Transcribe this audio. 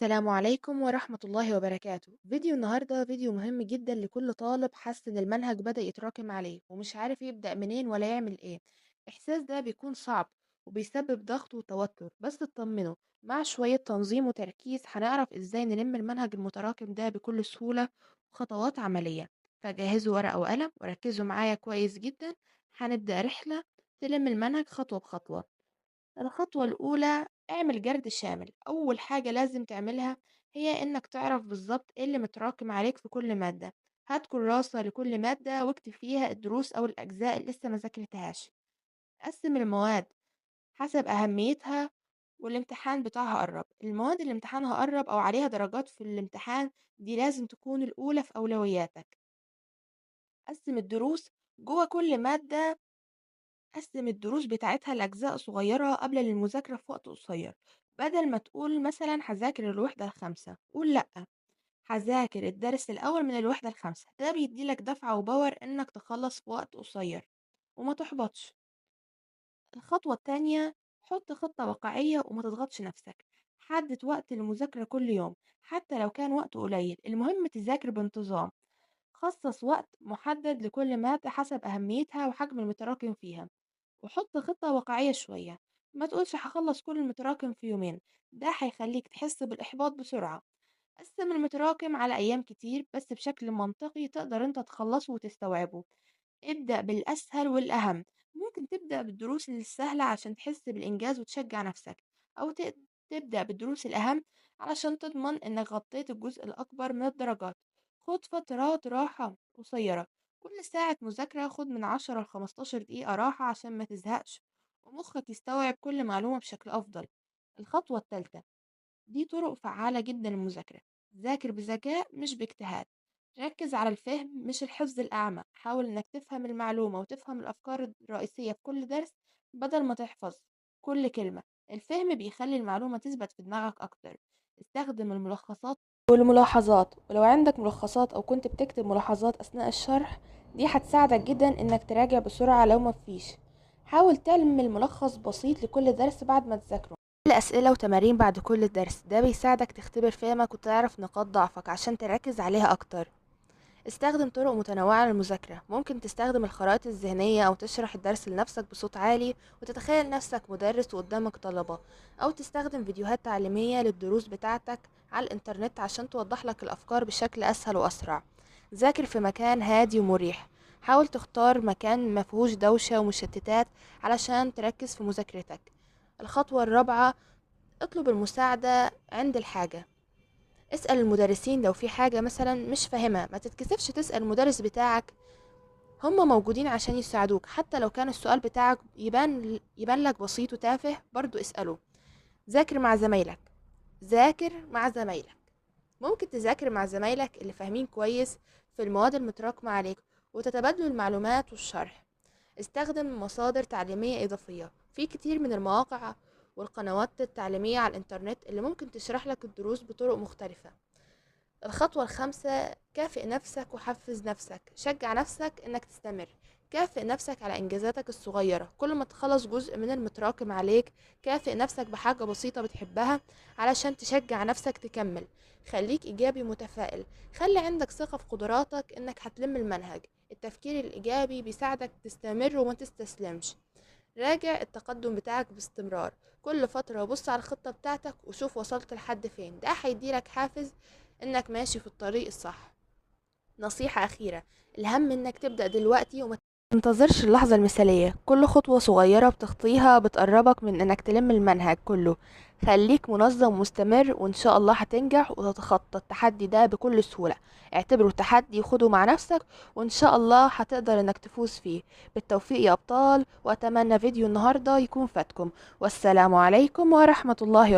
السلام عليكم ورحمة الله وبركاته. فيديو النهاردة فيديو مهم جدا لكل طالب حس ان المنهج بدأ يتراكم عليه ومش عارف يبدأ منين ولا يعمل ايه. احساس ده بيكون صعب وبيسبب ضغط وتوتر، بس اطمنوا، مع شوية تنظيم وتركيز هنعرف ازاي نلم المنهج المتراكم ده بكل سهولة وخطوات عملية. فجهزوا ورقة وقلم وركزوا معايا كويس جدا. هنبدأ رحلة تلم المنهج خطوة بخطوة. الخطوة الأولى، اعمل جرد شامل. أول حاجة لازم تعملها هي إنك تعرف بالظبط إيه اللي متراكم عليك في كل مادة. هات كراسة لكل مادة واكتب فيها الدروس أو الأجزاء اللي لسه ما ذاكرتهاش. قسم المواد حسب أهميتها والامتحان بتاعها قرب. المواد اللي امتحانها قرب أو عليها درجات في الامتحان دي لازم تكون الأولى في أولوياتك. قسم الدروس جوه كل مادة. قسم الدروس بتاعتها لأجزاء صغيرة قبل المذاكرة في وقت قصير. بدل ما تقول مثلا هذاكر الوحدة الخامسة، قول لأ، هذاكر الدرس الأول من الوحدة الخامسة. ده بيديلك دفعة وباور إنك تخلص في وقت قصير وما تحبطش. الخطوة التانية، حط خطة واقعية وما تضغطش نفسك. حدد وقت المذاكرة كل يوم، حتى لو كان وقت قليل، المهم تذاكر بانتظام. خصص وقت محدد لكل مادة حسب أهميتها وحجم المتراكم فيها. وحط خطة واقعية شوية، ما تقولش هخلص كل المتراكم في يومين، ده هيخليك تحس بالإحباط بسرعة. قسم المتراكم على أيام كتير بس بشكل منطقي تقدر انت تخلصه وتستوعبه. ابدأ بالأسهل والأهم. ممكن تبدأ بالدروس السهلة عشان تحس بالإنجاز وتشجع نفسك، أو تبدأ بالدروس الأهم علشان تضمن إنك غطيت الجزء الأكبر من الدرجات. خد فترات راحة قصيرة، كل ساعة مذاكرة خد من 10 ل15 دقيقة راحة عشان ما تزهقش ومخك يستوعب كل معلومة بشكل أفضل. الخطوة التالتة، دي طرق فعالة جدا للمذاكرة. ذاكر بذكاء مش باجتهاد. ركز على الفهم مش الحفظ الأعمى. حاول إنك تفهم المعلومة وتفهم الأفكار الرئيسية في كل درس بدل ما تحفظ كل كلمة. الفهم بيخلي المعلومة تثبت في دماغك أكتر. استخدم الملخصات والملاحظات، ولو عندك ملخصات أو كنت بتكتب ملاحظات أثناء الشرح، دي هتساعدك جدا إنك تراجع بسرعة لو مفيش. حاول تعمل ملخص بسيط لكل درس بعد ما تذاكره. الأسئلة وتمارين بعد كل درس، ده بيساعدك تختبر فهمك وتعرف نقاط ضعفك عشان تركز عليها أكتر. استخدم طرق متنوعة للمذاكرة. ممكن تستخدم الخرائط الذهنية أو تشرح الدرس لنفسك بصوت عالي وتتخيل نفسك مدرس وقدامك طلبة، أو تستخدم فيديوهات تعليمية للدروس بتاعتك على الإنترنت عشان توضح لك الأفكار بشكل أسهل وأسرع. ذاكر في مكان هادي ومريح. حاول تختار مكان مفهوش دوشة ومشتتات علشان تركز في مذاكرتك. الخطوة الرابعة، اطلب المساعدة عند الحاجة. اسأل المدرسين لو في حاجة مثلا مش فاهمها. ما تتكسفش تسأل المدرس بتاعك، هما موجودين عشان يساعدوك. حتى لو كان السؤال بتاعك يبان لك بسيط وتافه، برضو اسأله. ذاكر مع زمايلك. ذاكر مع زمايلك. ممكن تذاكر مع زمايلك اللي فاهمين كويس في المواد المتراكمة عليك وتتبادلوا المعلومات والشرح. استخدم مصادر تعليمية إضافية. في كتير من المواقع والقنوات التعليمية على الإنترنت اللي ممكن تشرح لك الدروس بطرق مختلفة. الخطوة الخامسة، كافئ نفسك وحفز نفسك. شجع نفسك إنك تستمر. كافئ نفسك على إنجازاتك الصغيرة. كل ما تخلص جزء من المتراكم عليك، كافئ نفسك بحاجة بسيطة بتحبها علشان تشجع نفسك تكمل. خليك إيجابي متفائل. خلي عندك ثقة في قدراتك إنك هتلم المنهج. التفكير الإيجابي بيساعدك تستمر وما تستسلمش. راجع التقدم بتاعك باستمرار. كل فترة بص على الخطة بتاعتك وشوف وصلت لحد فين، ده هيديلك حافز انك ماشي في الطريق الصح. نصيحة أخيرة، الهم انك تبدأ دلوقتي وما تنتظرش اللحظة المثالية. كل خطوة صغيرة بتخطيها بتقربك من انك تلم المنهج كله. خليك منظم ومستمر وان شاء الله هتنجح وتتخطى التحدي ده بكل سهولة. اعتبره تحدي وخده مع نفسك، وان شاء الله هتقدر انك تفوز فيه. بالتوفيق يا ابطال، واتمنى فيديو النهاردة يكون فاتكم. والسلام عليكم ورحمة الله وبركاته.